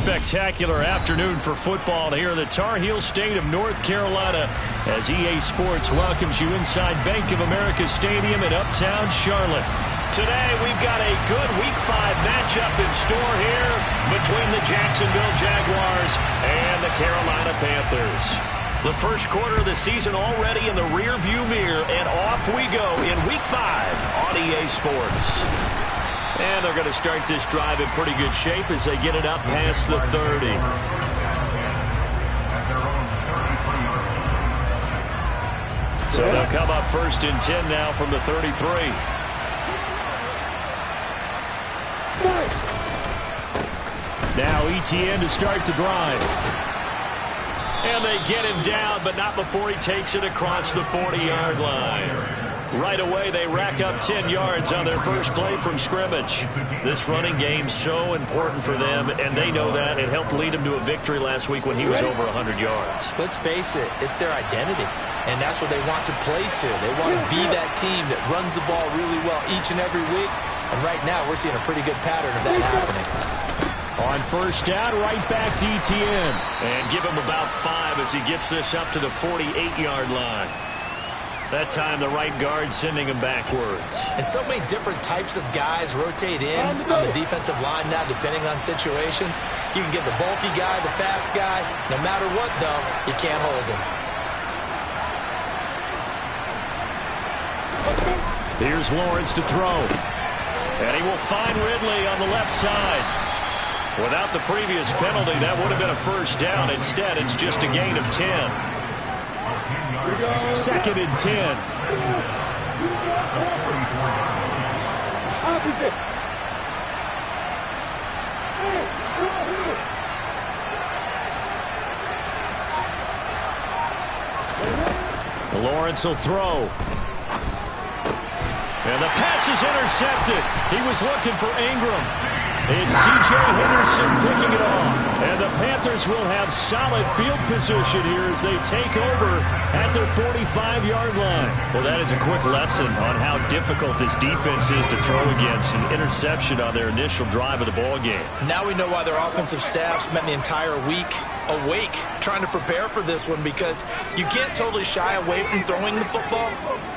spectacular afternoon for football here in the Tar Heel state of North Carolina as EA Sports welcomes you inside Bank of America Stadium in Uptown Charlotte. Today we've got a good Week 5 matchup in store here between the Jacksonville Jaguars and the Carolina Panthers. The first quarter of the season already in the rear-view mirror, and off we go in Week 5 on EA Sports. And they're going to start this drive in pretty good shape as they get it up past the 30. So they'll come up first and 10 now from the 33. Now ETN to start the drive. And they get him down, but not before he takes it across the 40-yard line. Right away, they rack up 10 yards on their first play from scrimmage. This running game's so important for them, and they know that. It helped lead him to a victory last week when he was over 100 yards. Let's face it, it's their identity, and that's what they want to play to. They want to be that team that runs the ball really well each and every week, and right now we're seeing a pretty good pattern of that happening. On first down, right back to ETN. And give him about 5 as he gets this up to the 48-yard line. That time, the right guard sending him backwards. And so many different types of guys rotate in on the defensive line now, depending on situations. You can get the bulky guy, the fast guy. No matter what, though, you can't hold him. Here's Lawrence to throw. And he will find Ridley on the left side. Without the previous penalty, that would have been a first down. Instead, it's just a gain of 10. Second and 10. Lawrence will throw. And the pass is intercepted. He was looking for Ingram. It's C.J. Henderson picking it off. And the Panthers will have solid field position here as they take over at their 45-yard line. Well, that is a quick lesson on how difficult this defense is to throw against. An interception on their initial drive of the ballgame. Now we know why their offensive staff spent the entire week awake trying to prepare for this one, because you can't totally shy away from throwing the football.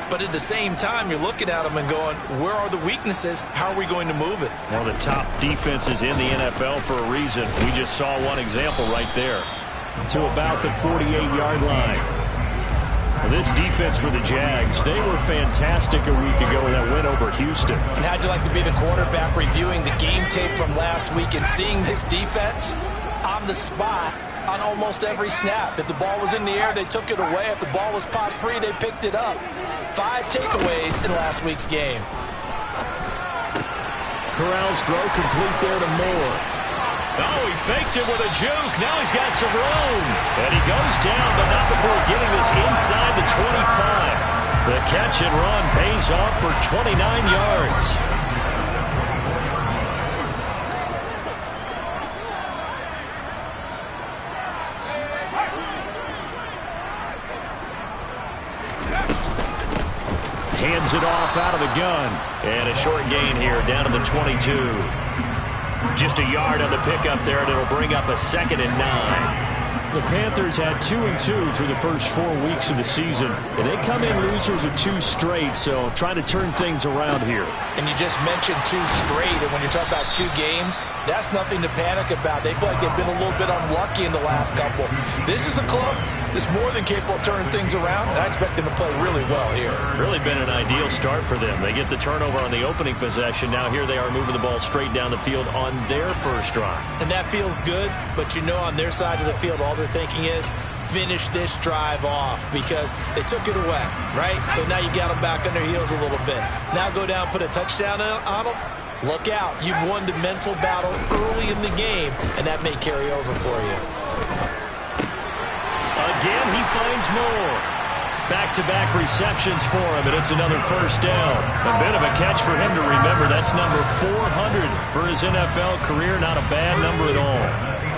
But at the same time, you're looking at them and going, where are the weaknesses? How are we going to move it? One of the top defenses in the NFL for a reason. We just saw one example right there. To about the 48-yard line. Well, this defense for the Jags, they were fantastic a week ago in that win over Houston. And how'd you like to be the quarterback reviewing the game tape from last week and seeing this defense on the spot on almost every snap? If the ball was in the air, they took it away. If the ball was popped free, they picked it up. 5 takeaways in last week's game. Corral's throw complete there to Moore. Oh, he faked it with a juke. Now he's got some room. And he goes down, but not before getting this inside the 25. The catch and run pays off for 29 yards. Hands it off out of the gun. And a short gain here down to the 22. Just a yard on the pickup there, and it'll bring up a 2nd and 9. The Panthers had 2-2 through the first 4 weeks of the season, and they come in losers of 2 straight, so trying to turn things around here. And you just mentioned 2 straight, and when you're talking about 2 games, that's nothing to panic about. They feel like they've been a little bit unlucky in the last couple. This is a club that's more than capable of turning things around, and I expect them to play really well here. Really been an ideal start for them. They get the turnover on the opening possession. Now here they are moving the ball straight down the field on their first drive. And that feels good, but you know on their side of the field, all they're thinking is finish this drive off because they took it away, right? So now you got them back on their heels a little bit. Now go down, put a touchdown on them. Look out. You've won the mental battle early in the game, and that may carry over for you. Again, he finds more. Back-to-back receptions for him, and it's another first down. A bit of a catch for him to remember. That's number 400 for his NFL career. Not a bad number at all.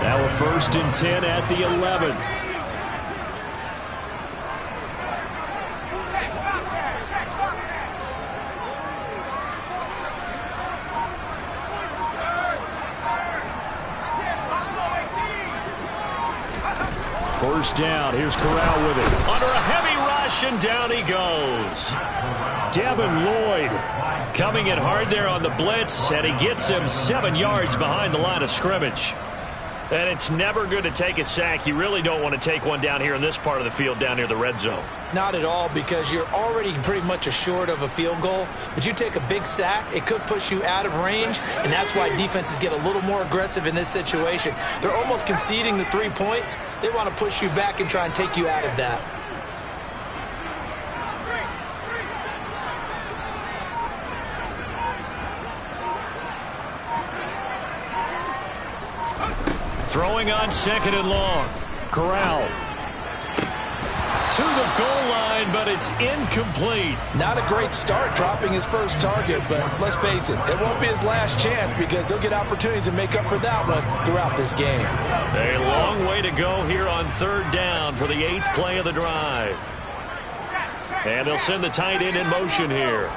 Now a 1st and 10 at the 11. first down. Here's Corral with it. Under a heavy rush, and down he goes. Devin Lloyd coming in hard there on the blitz, and he gets him 7 yards behind the line of scrimmage. And it's never good to take a sack. You really don't want to take one down here in this part of the field down near the red zone. Not at all, because you're already pretty much assured of a field goal. But you take a big sack, it could push you out of range, and that's why defenses get a little more aggressive in this situation. They're almost conceding the 3 points. They want to push you back and try and take you out of that. Throwing on 2nd and long. Corral to the goal line, but it's incomplete. Not a great start dropping his first target, but let's face it, it won't be his last chance because he'll get opportunities to make up for that one throughout this game. A long way to go here on 3rd down for the 8th play of the drive. And they'll send the tight end in motion here.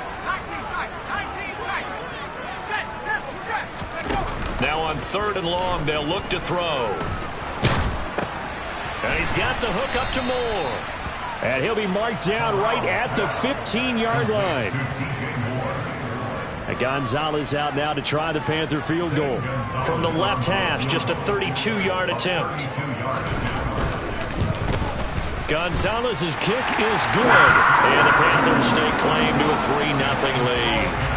Now on 3rd and long, they'll look to throw. And he's got the hook up to Moore. And he'll be marked down right at the 15-yard line. And Gonzalez out now to try the Panther field goal. From the left hash, just a 32-yard attempt. Gonzalez's kick is good. And the Panthers stake claim to a 3-0 lead.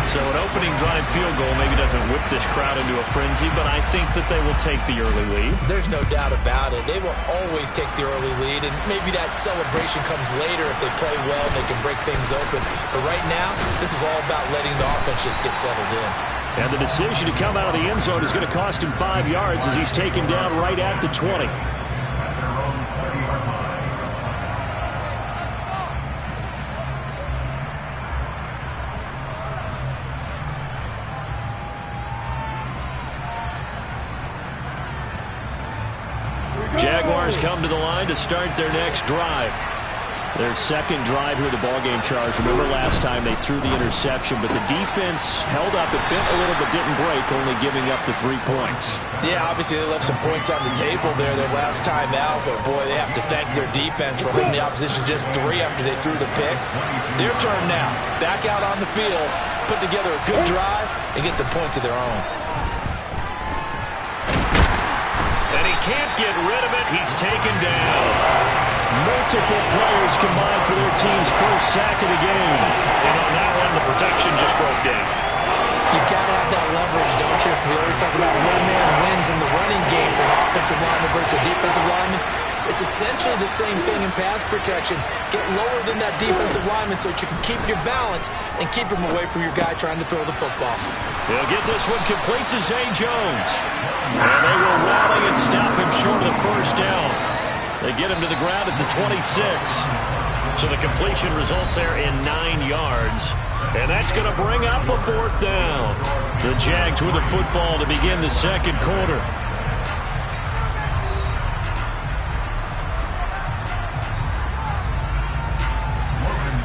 So an opening drive field goal maybe doesn't whip this crowd into a frenzy, but I think that they will take the early lead. There's no doubt about it. They will always take the early lead, and maybe that celebration comes later if they play well and they can break things open. But right now, this is all about letting the offense just get settled in. And the decision to come out of the end zone is going to cost him 5 yards as he's taken down right at the 20. Jaguars come to the line to start their next drive. Their second drive here, the ballgame charge. Remember last time they threw the interception, but the defense held up. It bent a little but didn't break, only giving up the 3 points. Yeah, obviously they left some points on the table there their last time out, but boy, they have to thank their defense for holding the opposition just 3 after they threw the pick. Their turn now. Back out on the field, put together a good drive, and get some points of their own. And he can't get rid of it. He's taken down. Multiple players combined for their team's first sack of the game. And on that one, the protection just broke down. You've got to have that leverage, don't you? We always talk about low man wins in the running game for an offensive lineman versus a defensive lineman. It's essentially the same thing in pass protection. Get lower than that defensive lineman so that you can keep your balance and keep him away from your guy trying to throw the football. They'll get this one complete to Zay Jones. And they will rally and stop him short of the first down. They get him to the ground at the 26. So the completion results there in 9 yards. And that's going to bring up a 4th down. The Jags with the football to begin the second quarter.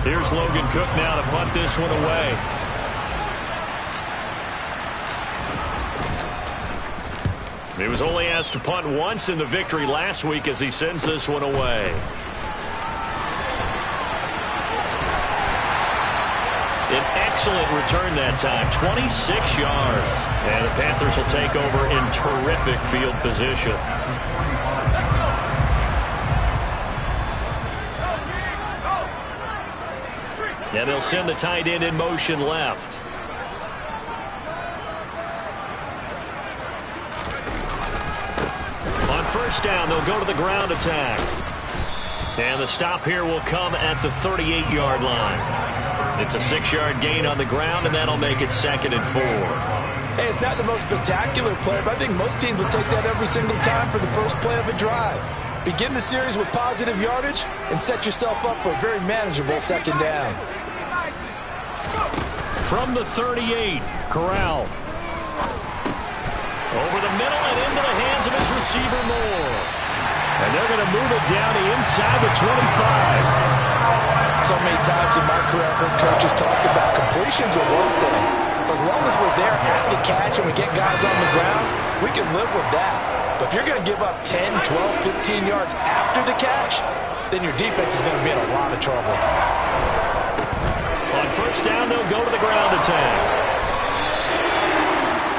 Here's Logan Cook now to punt this one away. He was only asked to punt once in the victory last week as he sends this one away. An excellent return that time, 26 yards. And the Panthers will take over in terrific field position. And they'll send the tight end in motion left. On first down, they'll go to the ground attack. And the stop here will come at the 38-yard line. It's a 6-yard gain on the ground, and that'll make it 2nd and 4. Hey, it's not the most spectacular play, but I think most teams will take that every single time for the first play of a drive. Begin the series with positive yardage and set yourself up for a very manageable 2nd down. From the 38, Corral. Over the middle and into the hands of his receiver, Moore. And they're going to move it down to inside the 25. So many times in my career, I've heard coaches talk about completions are one thing. But as long as we're there at the catch and we get guys on the ground, we can live with that. But if you're going to give up 10, 12, 15 yards after the catch, then your defense is going to be in a lot of trouble. On first down, they'll go to the ground attack.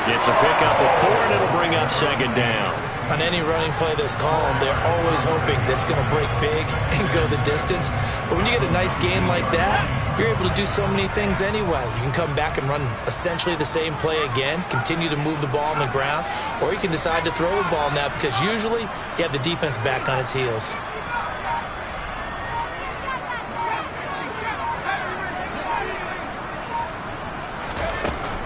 It's a pickup of 4, and it'll bring up second down. On any running play that's called, they're always hoping that it's going to break big and go the distance. But when you get a nice game like that, you're able to do so many things anyway. You can come back and run essentially the same play again, continue to move the ball on the ground, or you can decide to throw the ball now because usually you have the defense back on its heels.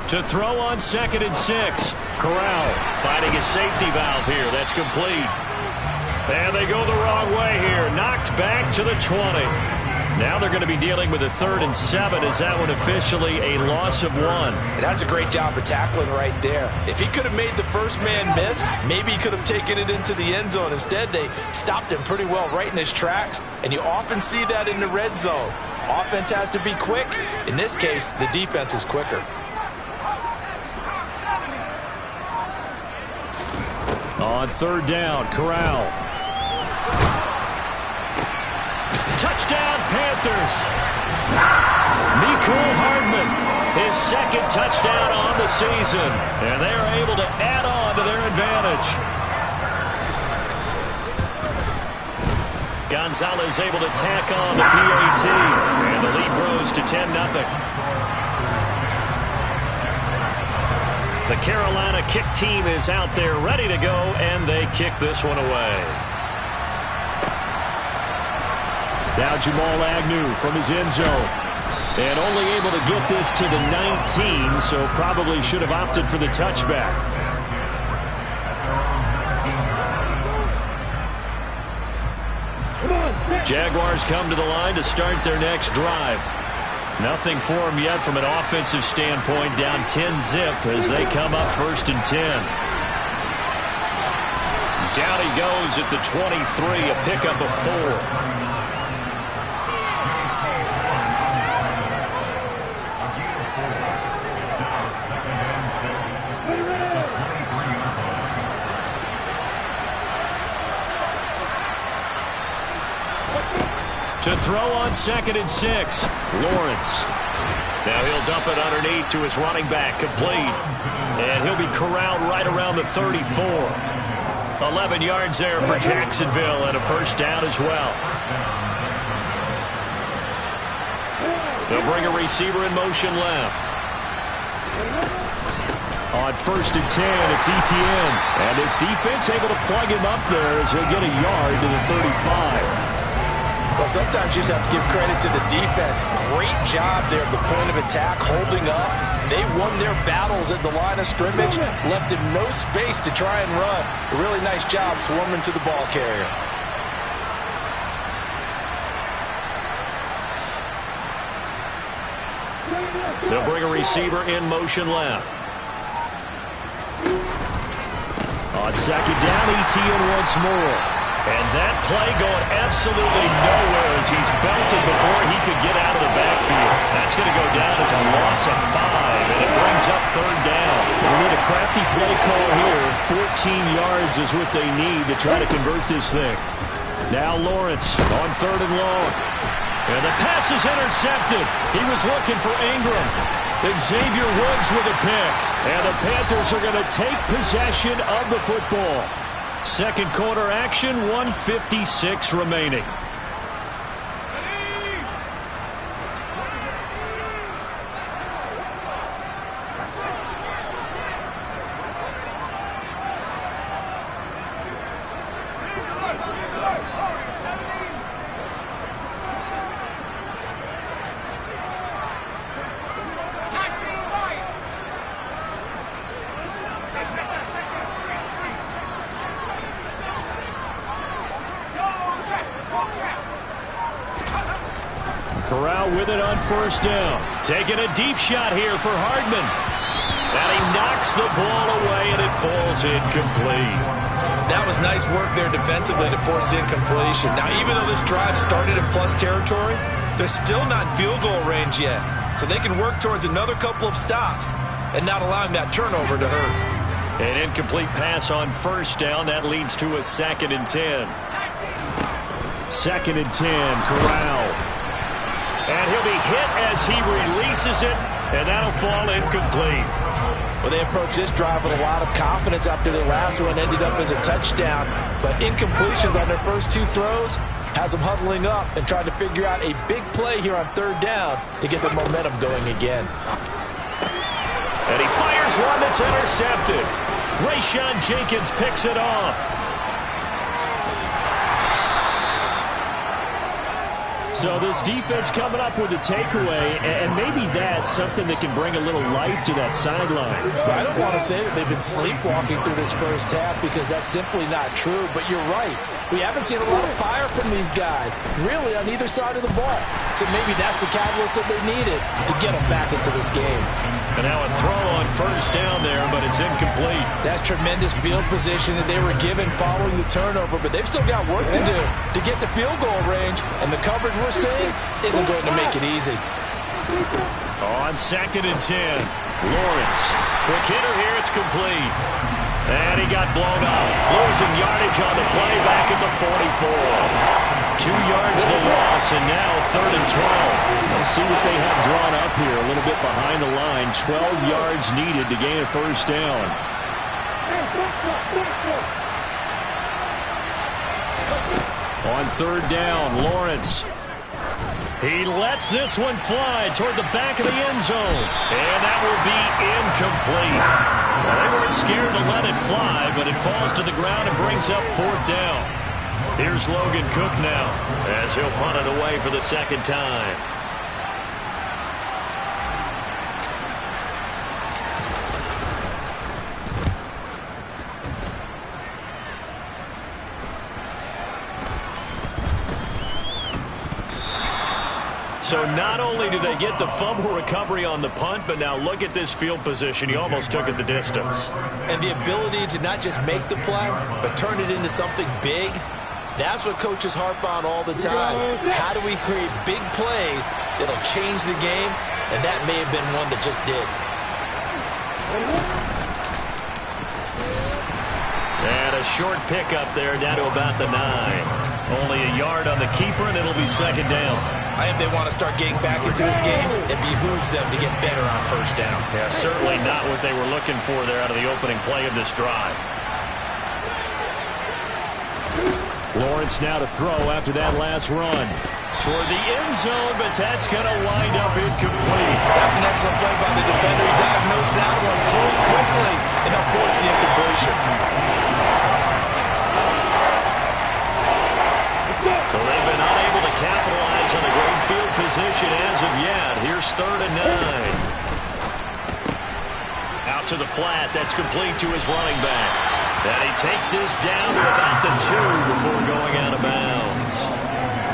To throw on 2nd and 6. Corral finding a safety valve here. That's complete. And they go the wrong way here. Knocked back to the 20. Now they're going to be dealing with a 3rd and 7. Is that one officially a loss of 1? And that's a great job of tackling right there. If he could have made the first man miss, maybe he could have taken it into the end zone. Instead, they stopped him pretty well right in his tracks. And you often see that in the red zone. Offense has to be quick. In this case, the defense was quicker. On 3rd down, Corral. Touchdown, Panthers. Mecole Hardman, his 2nd touchdown on the season. And they are able to add on to their advantage. Gonzalez able to tack on the PAT. And the lead grows to 10-0. The Carolina kick team is out there ready to go, and they kick this one away. Now Jamal Agnew from his end zone. And only able to get this to the 19, so probably should have opted for the touchback. Jaguars come to the line to start their next drive. Nothing for them yet from an offensive standpoint, down 10-zip as they come up 1st and 10. Down he goes at the 23, a pickup of 4. To throw on 2nd and 6, Lawrence. Now he'll dump it underneath to his running back, complete. And he'll be corralled right around the 34. 11 yards there for Jacksonville and a first down as well. They'll bring a receiver in motion left. On 1st and 10, it's Etienne. And his defense able to plug him up there as he'll get a yard to the 35. Well, sometimes you just have to give credit to the defense. Great job there at the point of attack, holding up. They won their battles at the line of scrimmage, left him no space to try and run. A really nice job swarming to the ball carrier. They'll bring a receiver in motion left. On 2nd down, Etienne once more. And that play going absolutely nowhere as he's belted before he could get out of the backfield. That's going to go down as a loss of 5, and it brings up 3rd down. We need a crafty play call here. 14 yards is what they need to try to convert this thing. Now Lawrence on 3rd and long. And the pass is intercepted. He was looking for Ingram. Xavier Woods with a pick. And the Panthers are going to take possession of the football. Second quarter action, 1:56 remaining. Corral with it on 1st down. Taking a deep shot here for Hardman. And he knocks the ball away, and it falls incomplete. That was nice work there defensively to force incompletion. Now, even though this drive started in plus territory, they're still not in field goal range yet. So they can work towards another couple of stops and not allowing that turnover to hurt. An incomplete pass on first down. That leads to a 2nd and 10. 2nd and 10, Corral. And he'll be hit as he releases it, and that'll fall incomplete. Well, they approached this drive with a lot of confidence after their last one ended up as a touchdown. But incompletions on their first 2 throws has them huddling up and trying to figure out a big play here on 3rd down to get the momentum going again. And he fires one that's intercepted. Rayshon Jenkins picks it off. So this defense coming up with a takeaway, and maybe that's something that can bring a little life to that sideline. Well, I don't want to say that they've been sleepwalking through this first half because that's simply not true, but you're right. We haven't seen a lot of fire from these guys, really, on either side of the ball. So maybe that's the catalyst that they needed to get them back into this game. And now a throw on first down there, but it's incomplete. That's tremendous field position that they were given following the turnover, but they've still got work to do to get to field goal range, and the coverage we're seeing isn't going to make it easy. On 2nd and 10, Lawrence. Quick hitter here, it's complete. And he got blown up. Losing yardage on the play back at the 44. 2 yards the loss, and now 3rd and 12. Let's see what they have drawn up here. A little bit behind the line. 12 yards needed to gain a first down. On 3rd down, Lawrence. He lets this one fly toward the back of the end zone. And that will be incomplete. Well, they weren't scared to let it fly, but it falls to the ground and brings up 4th down. Here's Logan Cook now as he'll punt it away for the 2nd time. So not only do they get the fumble recovery on the punt, but now look at this field position. He almost took it the distance. And the ability to not just make the play, but turn it into something big, that's what coaches harp on all the time. How do we create big plays that'll change the game? And that may have been one that just did. And a short pickup there down to about the 9. Only a yard on the keeper, and it'll be 2nd down. I think they want to start getting back into this game. It behooves them to get better on first down. Yeah, certainly not what they were looking for there out of the opening play of this drive. Lawrence now to throw after that last run. Toward the end zone, but that's going to wind up incomplete. That's an excellent play by the defender. He diagnosed that one, closed quickly, and avoids the incompletion. So they've been unable to capitalize on a great field position as of yet. Here's 3rd and 9. Out to the flat. That's complete to his running back. And he takes this down to about the 2 before going out of bounds.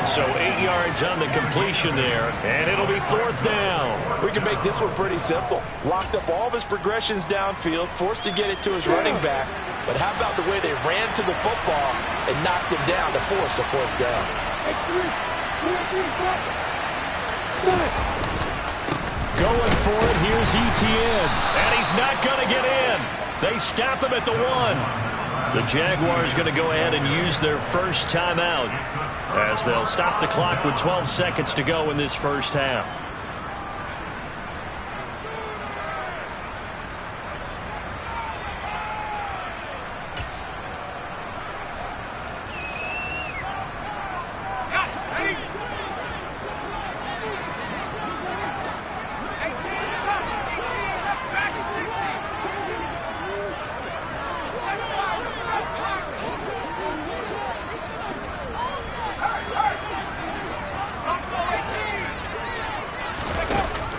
So 8 yards on the completion there, and it'll be 4th down. We can make this one pretty simple. Locked up all of his progressions downfield, forced to get it to his running back. But how about the way they ran to the football and knocked him down to force a 4th down? Going for it, here's Etienne. And he's not going to get in. They stop him at the 1. The Jaguars going to go ahead and use their first timeout as they'll stop the clock with 12 seconds to go in this first half.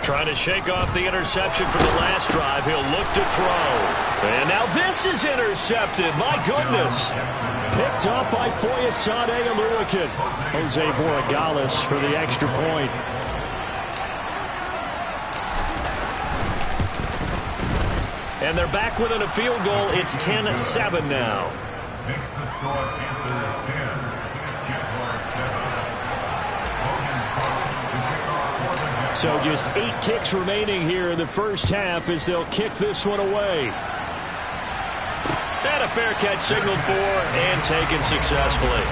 Trying to shake off the interception from the last drive. He'll look to throw. And now this is intercepted. My goodness. Picked up by Foyesade Aluakin. Jose Borregales for the extra point. And they're back within a field goal. It's 10-7 now. Makes the score Panthers 10. So just 8 ticks remaining here in the first half as they'll kick this one away. And a fair catch signaled for and taken successfully.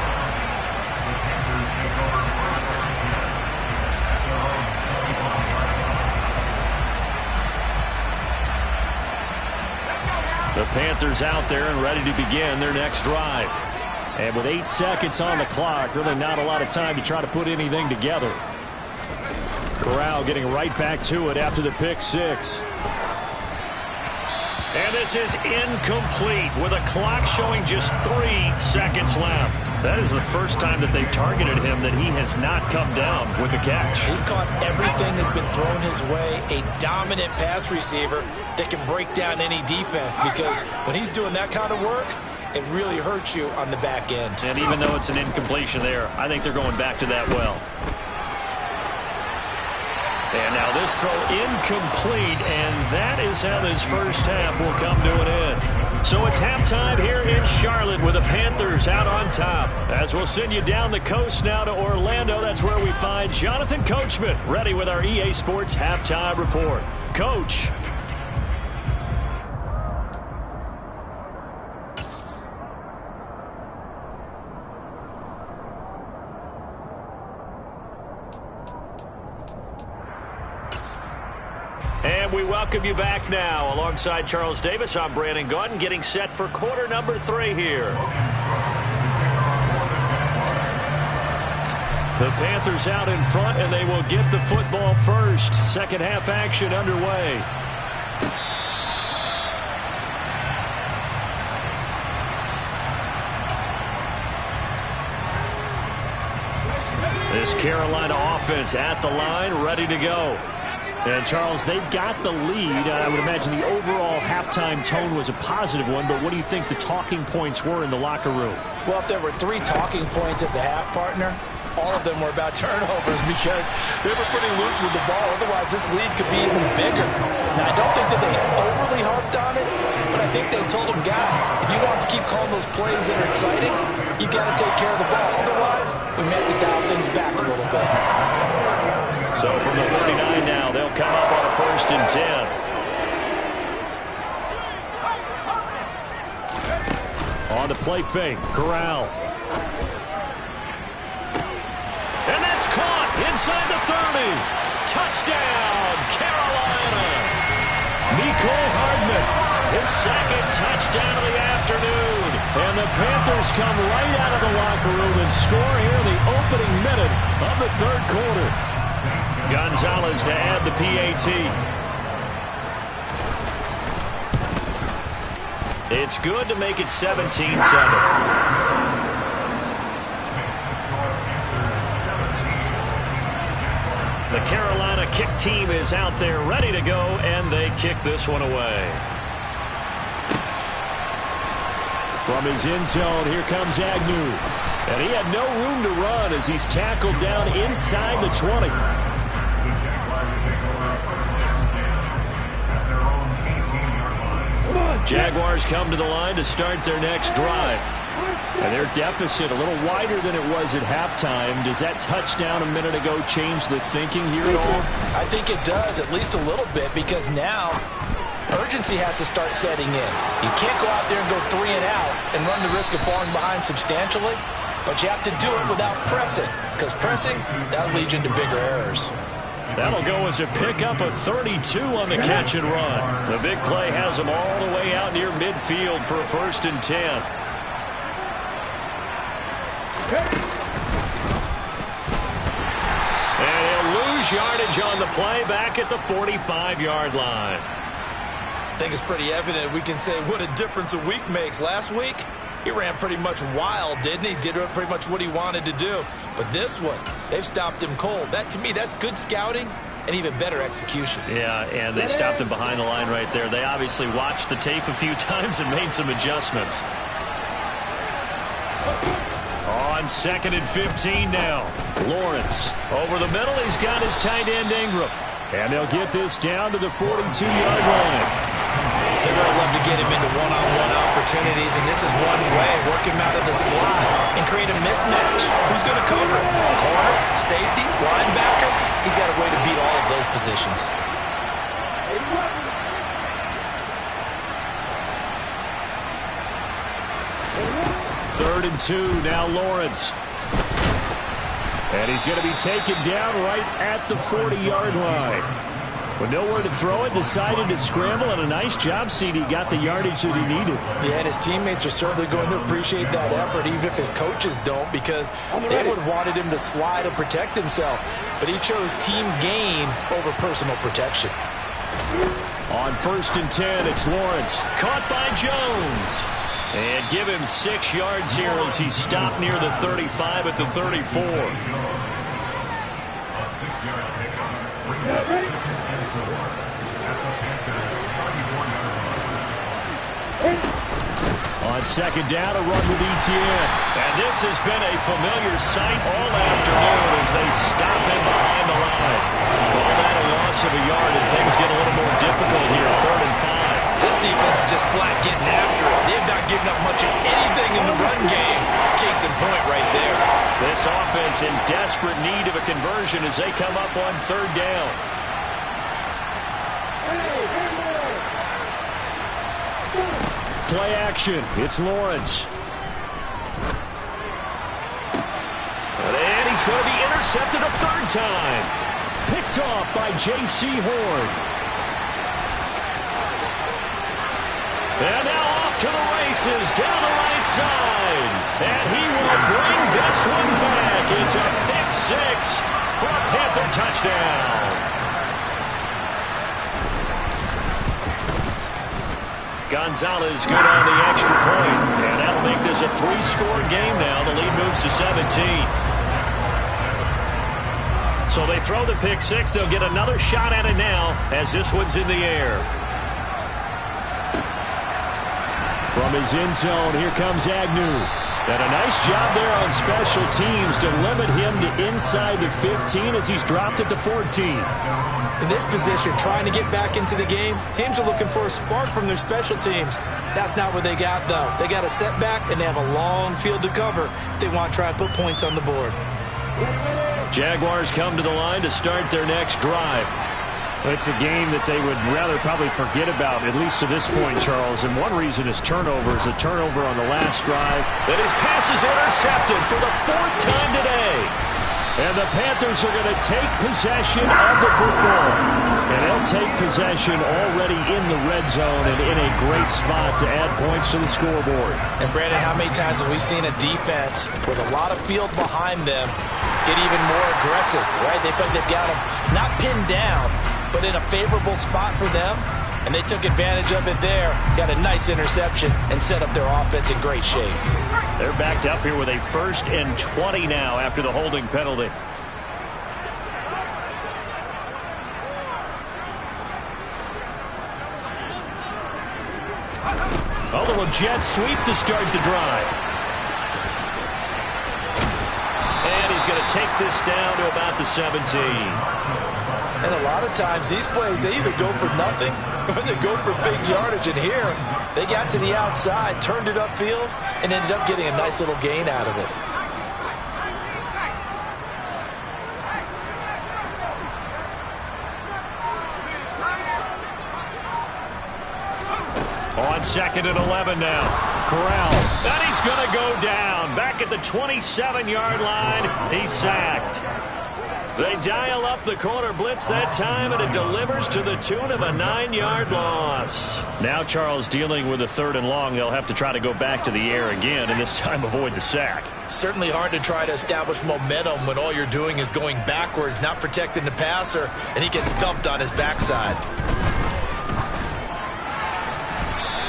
The Panthers out there and ready to begin their next drive. And with 8 seconds on the clock, really not a lot of time to try to put anything together. Corral getting right back to it after the pick six. And this is incomplete with a clock showing just 3 seconds left. That is the first time that they've targeted him that he has not come down with a catch. He's caught everything that's been thrown his way. A dominant pass receiver that can break down any defense, because when he's doing that kind of work, it really hurts you on the back end. And even though it's an incompletion there, I think they're going back to that well. And now this throw incomplete, and that is how this first half will come to an end. So it's halftime here in Charlotte with the Panthers out on top. As we'll send you down the coast now to Orlando, that's where we find Jonathan Coachman ready with our EA Sports halftime report. Coach. And we welcome you back now. Alongside Charles Davis, I'm Brandon Gaudin, getting set for quarter number 3 here. The Panthers out in front, and they will get the football first. Second half action underway. This Carolina offense at the line, ready to go. And, Charles, they've got the lead. I would imagine the overall halftime tone was a positive one, but what do you think the talking points were in the locker room? Well, if there were 3 talking points at the half, partner, all of them were about turnovers, because they were pretty loose with the ball. Otherwise, this lead could be even bigger. Now, I don't think that they overly harped on it, but I think they told them, guys, if you want us to keep calling those plays that are exciting, you got to take care of the ball. Otherwise, we may have to dial things back a little bit. So from the 39 now, they'll come up on a 1st and 10. On the play fake, Corral. And that's caught inside the 30. Touchdown, Carolina. Nicole Hardman, his 2nd touchdown of the afternoon. And the Panthers come right out of the locker room and score here in the opening minute of the 3rd quarter. Gonzalez to add the PAT. It's good to make it 17-7. The Carolina kick team is out there ready to go, and they kick this one away. From his end zone, here comes Agnew. And he had no room to run as he's tackled down inside the 20. Jaguars come to the line to start their next drive. And their deficit a little wider than it was at halftime. Does that touchdown a minute ago change the thinking here at all? I think it does, at least a little bit, because now urgency has to start setting in. You can't go out there and go 3 and out and run the risk of falling behind substantially, but you have to do it without pressing, because pressing, that'll lead you into bigger errors. That'll go as a pickup of 32 on the catch and run. The big play has them all the way out near midfield for a 1st and 10. And he'll lose yardage on the play back at the 45-yard line. I think it's pretty evident we can say what a difference a week makes. Last week, he ran pretty much wild, didn't he? Did pretty much what he wanted to do. But this one, they've stopped him cold. That, to me, that's good scouting and even better execution. Yeah, and they stopped him behind the line right there. They obviously watched the tape a few times and made some adjustments. On 2nd and 15 now. Lawrence over the middle. He's got his tight end Ingram. And they'll get this down to the 42-yard line. They're going to love to get him into one-on-one opportunities, and this is one way. Work him out of the slot and create a mismatch. Who's going to cover him? Corner, safety, linebacker? He's got a way to beat all of those positions. and 2. Now Lawrence. And he's going to be taken down right at the 40-yard line. With nowhere to throw it, decided to scramble, and a nice job, CD. Got the yardage that he needed. Yeah, and his teammates are certainly going to appreciate that effort, even if his coaches don't, because they would have wanted him to slide and protect himself. But he chose team gain over personal protection. On 1st and 10, it's Lawrence. Caught by Jones. And give him 6 yards here as he stopped near the 35 at the 34. On 2nd down, a run with Etienne. And this has been a familiar sight all afternoon as they stop him behind the line. Call that a loss of a yard, and things get a little more difficult here. 3rd and 5. This defense is just flat getting after it. They've not given up much of anything in the run game. Case in point right there. This offense in desperate need of a conversion as they come up on 3rd down. Play action. It's Lawrence. And he's going to be intercepted a 3rd time. Picked off by J.C. Horn. And now off to the races down the right side. And he will bring this one back. It's a pick 6 for a Panther touchdown. Gonzalez good on the extra point. And that'll make this a 3-score game now. The lead moves to 17. So they throw the pick 6. They'll get another shot at it now as this one's in the air. From his end zone, here comes Agnew. And a nice job there on special teams to limit him to inside the 15 as he's dropped at the 14. In this position, trying to get back into the game, teams are looking for a spark from their special teams. That's not what they got, though. They got a setback, and they have a long field to cover if they want to try and put points on the board. Jaguars come to the line to start their next drive. It's a game that they would rather probably forget about, at least to this point, Charles. And one reason is turnovers. A turnover on the last drive. And his pass is intercepted for the 4th time today. And the Panthers are going to take possession of the football. And they'll take possession already in the red zone and in a great spot to add points to the scoreboard. And, Brandon, how many times have we seen a defense with a lot of field behind them get even more aggressive, right? They think they've got them not pinned down, but in a favorable spot for them, and they took advantage of it there, got a nice interception, and set up their offense in great shape. They're backed up here with a 1st and 20 now after the holding penalty. A little jet sweep to start the drive. And he's going to take this down to about the 17. And a lot of times, these plays, they either go for nothing or they go for big yardage. And here, they got to the outside, turned it upfield, and ended up getting a nice little gain out of it. On 2nd and 11 now. Corral. And he's going to go down. Back at the 27-yard line. He's sacked. They dial up the corner blitz that time, and it delivers to the tune of a 9-yard loss. Now Charles dealing with a 3rd and long. They'll have to try to go back to the air again, and this time avoid the sack. Certainly hard to try to establish momentum when all you're doing is going backwards, not protecting the passer, and he gets dumped on his backside.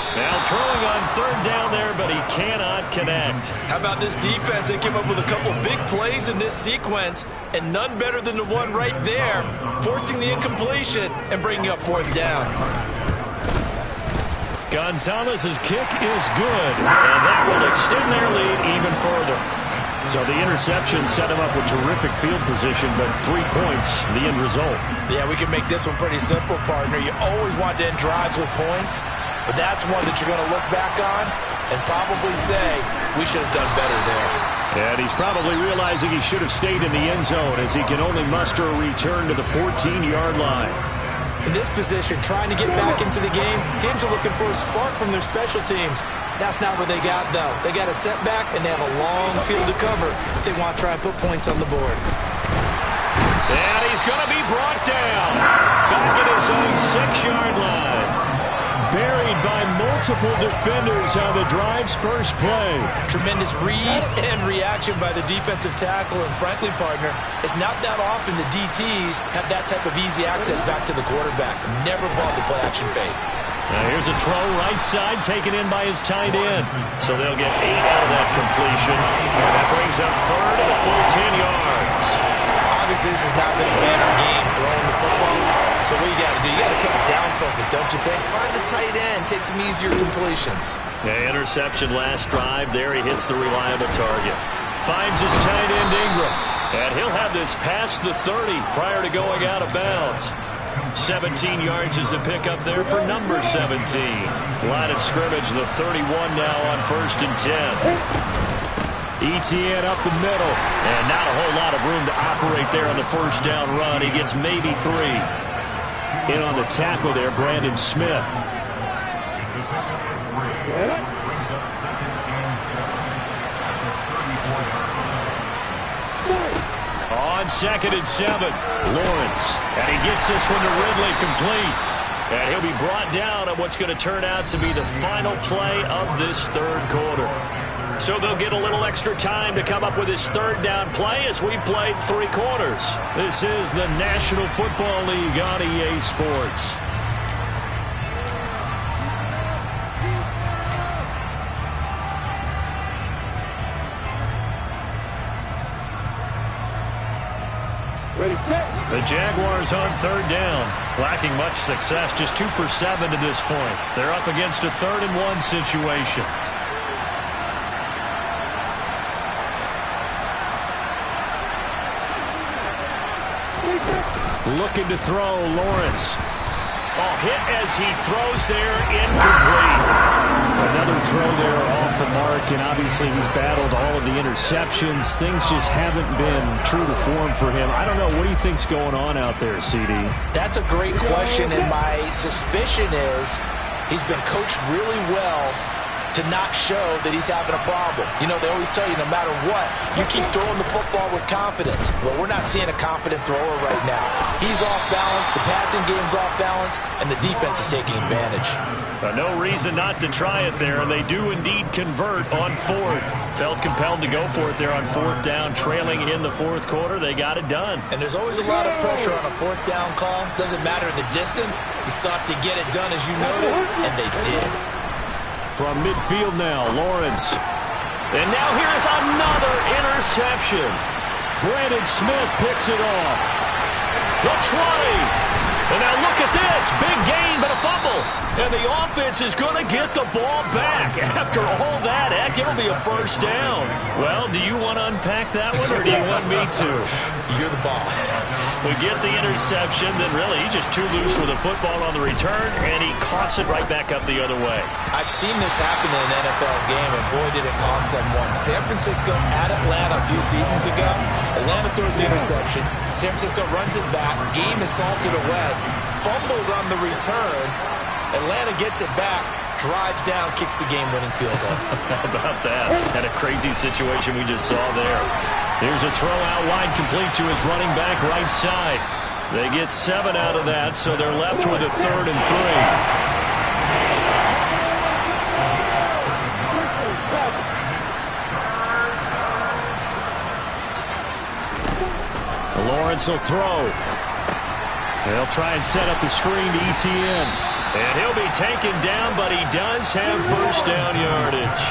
Now throwing on 3rd down there, but he cannot connect. How about this defense? They came up with a couple big plays in this sequence, and none better than the one right there, forcing the incompletion and bringing up 4th down. Gonzalez's kick is good, and that will extend their lead even further. So the interception set him up with terrific field position, but 3 points, the end result. Yeah, we can make this one pretty simple, partner. You always want to end drives with points, but that's one that you're going to look back on and probably say, we should have done better there. And he's probably realizing he should have stayed in the end zone as he can only muster a return to the 14-yard line. In this position, trying to get back into the game, teams are looking for a spark from their special teams. That's not what they got, though. They got a setback, and they have a long field to cover if they want to try and put points on the board. And he's going to be brought down. Back at his own 6-yard line. Buried by multiple defenders on the drive's first play. Tremendous read and reaction by the defensive tackle. And frankly, partner, it's not that often the DTs have that type of easy access back to the quarterback. Never brought the play-action fake. Now here's a throw right side taken in by his tight end. So they'll get 8 out of that completion. And that brings up third and a full 10 yards. Obviously, this has not been a banner game throwing the football. So what you got to do, you got to kind of down focus, don't you think? Find the tight end, take some easier completions. Yeah, interception last drive. There he hits the reliable target. Finds his tight end Ingram. And he'll have this past the 30 prior to going out of bounds. 17 yards is the pickup there for number 17. Line of scrimmage, the 31 now on 1st and 10. ETN up the middle, and not a whole lot of room to operate there on the first down run. He gets maybe 3. In on the tackle there, Brandon Smith. On 2nd and 7, Lawrence. And he gets this one to Ridley complete. And he'll be brought down at what's going to turn out to be the final play of this third quarter. So they'll get a little extra time to come up with his third down play as we've played 3 quarters. This is the National Football League on EA Sports. The Jaguars on 3rd down, lacking much success, just 2 for 7 to this point. They're up against a 3rd and 1 situation. Looking to throw, Lawrence. Oh, hit as he throws there, incomplete. Another throw there off the mark, and obviously he's battled all of the interceptions. Things just haven't been true to form for him. I don't know, what do you think's going on out there, CD? That's a great question, and my suspicion is he's been coached really well to not show that he's having a problem. You know, they always tell you no matter what, you keep throwing the football with confidence. Well, we're not seeing a confident thrower right now. He's off balance, the passing game's off balance, and the defense is taking advantage. No reason not to try it there, and they do indeed convert on 4th. Felt compelled to go for it there on 4th down, trailing in the 4th quarter. They got it done. And there's always a lot of pressure on a 4th down call. Doesn't matter the distance. You stop to get it done, as you noted, and they did. From midfield now, Lawrence. And now here's another interception. Brandon Smith picks it off. The 20. And now look at this. Big gain, but a fumble. And the offense is going to get the ball back. After all that, heck, it'll be a first down. Well, do you want to unpack that one, or do you want me to? You're the boss. We get the interception, then really he's just too loose with the football on the return, and he coughs it right back up the other way. I've seen this happen in an NFL game, and boy, did it cost someone. San Francisco at Atlanta a few seasons ago. Atlanta throws the interception. San Francisco runs it back. Game is salted away. Fumbles on the return. Atlanta gets it back, drives down, kicks the game-winning field goal. How about that? Had a crazy situation we just saw there. Here's a throw out wide, complete to his running back right side. They get 7 out of that, so they're left with a 3rd and 3. Lawrence will throw. They'll try and set up the screen to ETN. And he'll be taken down, but he does have first down yardage.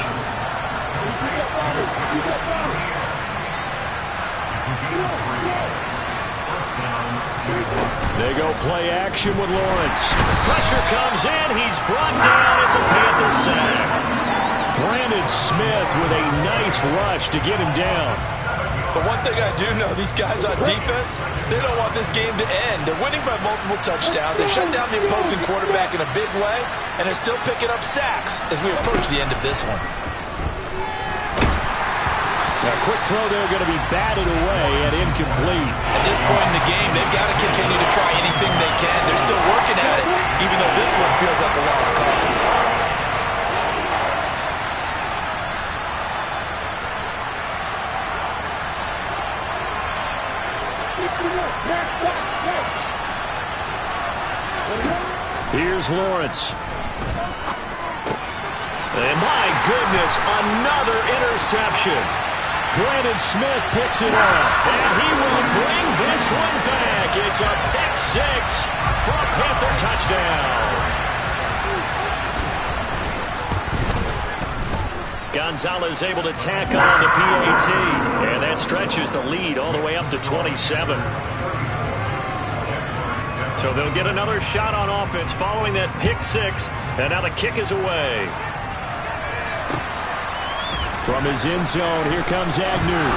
They go play action with Lawrence. Pressure comes in. He's brought down. It's a Panther sack. Brandon Smith with a nice rush to get him down. But one thing I do know, these guys on defense, they don't want this game to end. They're winning by multiple touchdowns. They've shut down the opposing quarterback in a big way, and they're still picking up sacks as we approach the end of this one. Now, quick throw there, going to be batted away and incomplete. At this point in the game, they've got to continue to try anything they can. They're still working Here's Lawrence. And my goodness, another interception. Brandon Smith picks it up, and he will bring this one back. It's a pick six for a Panther touchdown. Gonzalez able to tack on the PAT, and that stretches the lead all the way up to 27. So they'll get another shot on offense following that pick six, and now the kick is away. From his end zone, here comes Agnew.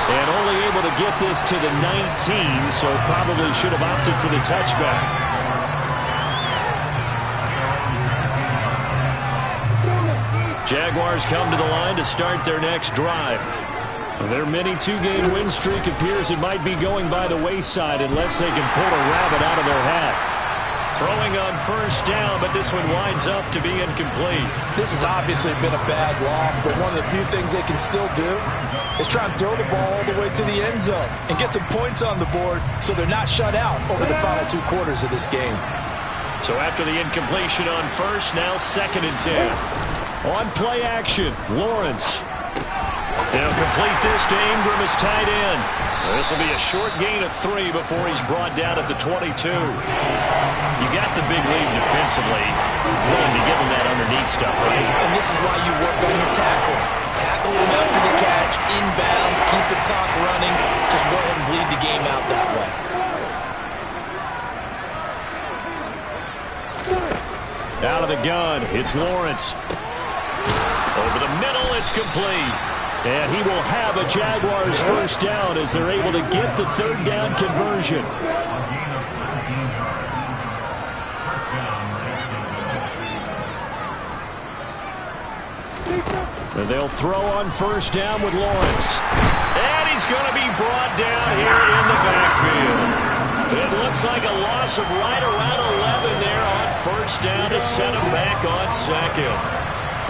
And only able to get this to the 19, so probably should have opted for the touchback. Jaguars come to the line to start their next drive. Their mini two-game win streak appears it might be going by the wayside unless they can pull a rabbit out of their hat. Throwing on first down, but this one winds up to be incomplete. This has obviously been a bad loss, but one of the few things they can still do is try and throw the ball all the way to the end zone and get some points on the board so they're not shut out over the final 2 quarters of this game. So after the incompletion on first, now 2nd and 10. On play action, Lawrence. They'll complete this to Ingram as tight end. This will be a short gain of 3 before he's brought down at the 22. You got the big lead defensively. Willing to give him that underneath stuff, right? And this is why you work on your tackling. Tackle him after the catch, inbounds, keep the clock running. Just go ahead and bleed the game out that way. Out of the gun, it's Lawrence. Over the middle, it's complete. And he will have a Jaguars first down as they're able to get the 3rd down conversion. And they'll throw on first down with Lawrence. And he's going to be brought down here in the backfield. It looks like a loss of right around 11 there on first down to set him back on 2nd.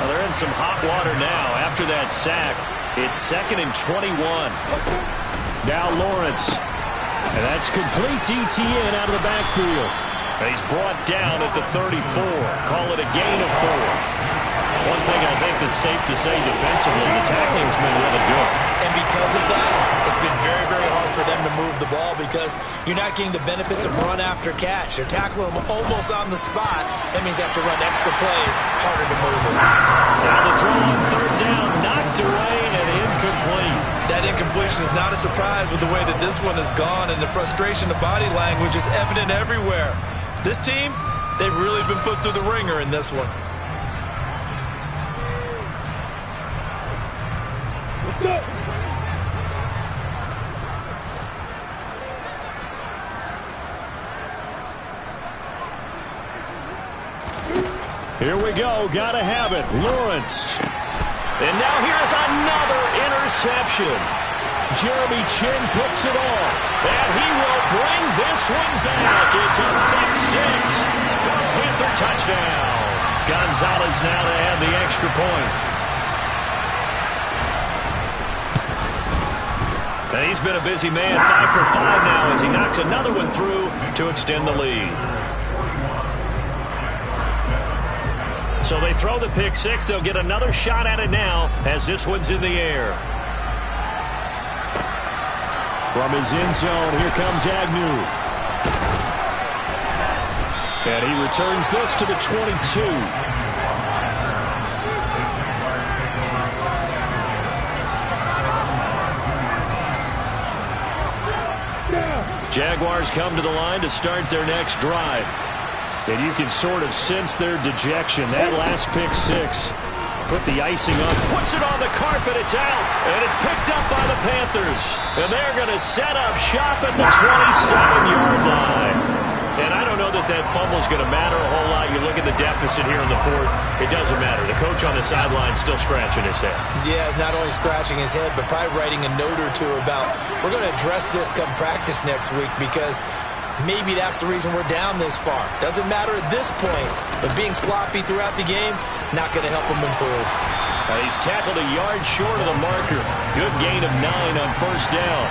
Well, they're in some hot water now after that sack. It's 2nd and 21. Now Lawrence. And that's complete ETN out of the backfield. And he's brought down at the 34. Call it a gain of 4. One thing I think that's safe to say defensively, the tackling's been really good. And because of that, it's been very, very hard for them to move the ball because you're not getting the benefits of run after catch. They're tackling them almost on the spot. That means they have to run extra plays, harder to move it. Now the throw on 3rd down, knocked away and incomplete. That incompletion is not a surprise with the way that this one has gone, and the frustration of body language is evident everywhere. This team, they've really been put through the ringer in this one. Here we go. Gotta have it. Lawrence. And now here's another interception. Jeremy Chin picks it off. And he will bring this one back. It's a pick six for a Panther touchdown. Gonzalez now to add the extra point. And he's been a busy man, 5 for 5 now as he knocks another one through to extend the lead. So they throw the pick six. They'll get another shot at it now as this one's in the air. From his end zone, here comes Agnew. And he returns this to the 22. Jaguars come to the line to start their next drive. And you can sort of sense their dejection. That last pick six put the icing on. Puts it on the carpet. It's out. And it's picked up by the Panthers. And they're going to set up shop at the 27-yard line. And I don't know that that fumble is going to matter a whole lot. You look at the deficit here in the 4th. It doesn't matter. The coach on the sideline still scratching his head. Yeah, not only scratching his head, but probably writing a note or two about, we're going to address this come practice next week because maybe that's the reason we're down this far. Doesn't matter at this point, but being sloppy throughout the game, not going to help him improve. He's tackled a yard short of the marker. Good gain of 9 on first down.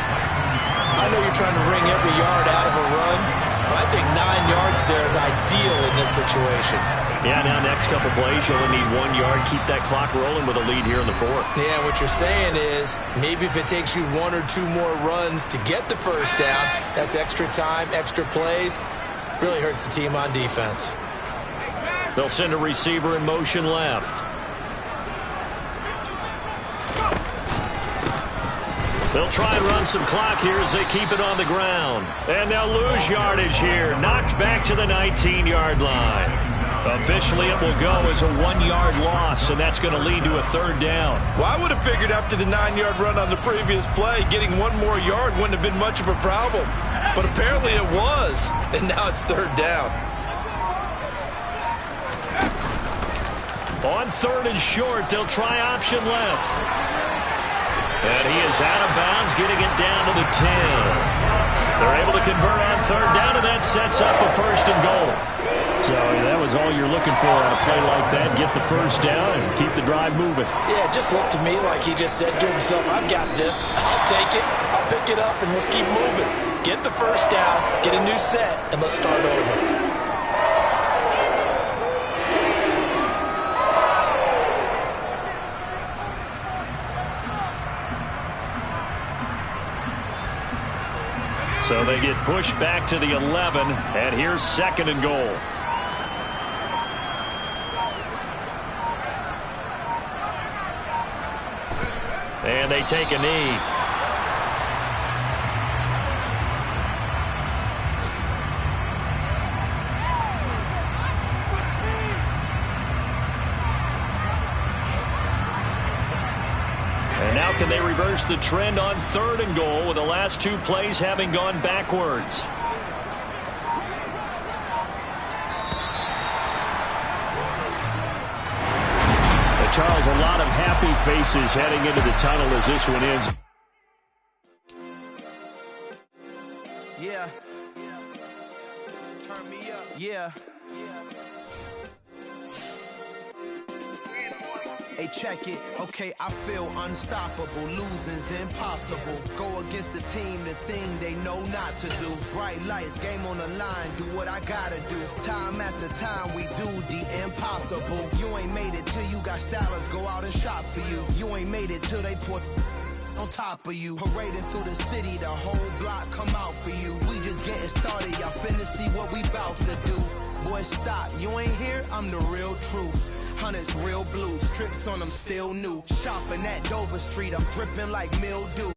I know you're trying to wring every yard out of a run, But I think 9 yards there is ideal in this situation. Yeah, now next couple plays, you only need 1 yard. Keep that clock rolling with a lead here in the fourth. Yeah, what you're saying is maybe if it takes you 1 or 2 more runs to get the first down, that's extra time, extra plays. Really hurts the team on defense. They'll send a receiver in motion left. They'll try and run some clock here as they keep it on the ground. And they'll lose yardage here. Knocked back to the 19-yard line. Officially, it will go as a 1-yard loss, and that's going to lead to a third down. Well, I would have figured after the 9-yard run on the previous play, getting 1 more yard wouldn't have been much of a problem. But apparently it was, and now it's third down. On third and short, they'll try option left. And he is out of bounds, getting it down to the 10. They're able to convert on third down, and that sets up a first and goal. So that was all you're looking for on a play like that. Get the first down and keep the drive moving. Yeah, it just looked to me like he just said to himself, I've got this. I'll take it. I'll pick it up, and let's keep moving. Get the first down, get a new set, and let's start over. So they get pushed back to the 11, and here's second and goal. And they take a knee. And now can they reverse the trend on third and goal with the last 2 plays having gone backwards? Charles, a lot of happy faces heading into the tunnel as this one ends. Yeah. Turn me up. Yeah. Hey, check it. Okay, I feel unstoppable. Losing's impossible. Go against the team, the thing they know not to do. Bright lights, game on the line. Do what I gotta do. Time after time, we do the impossible. You ain't made it till you got stylers go out and shop for you. You ain't made it till they put on top of you. Parading through the city, the whole block come out for you. We just getting started. Y'all finna see what we bout to do. Boy, stop. You ain't here? I'm the real truth. Hunters, real blue, strips on them still new. Shopping at Dover Street, I'm dripping like mildew.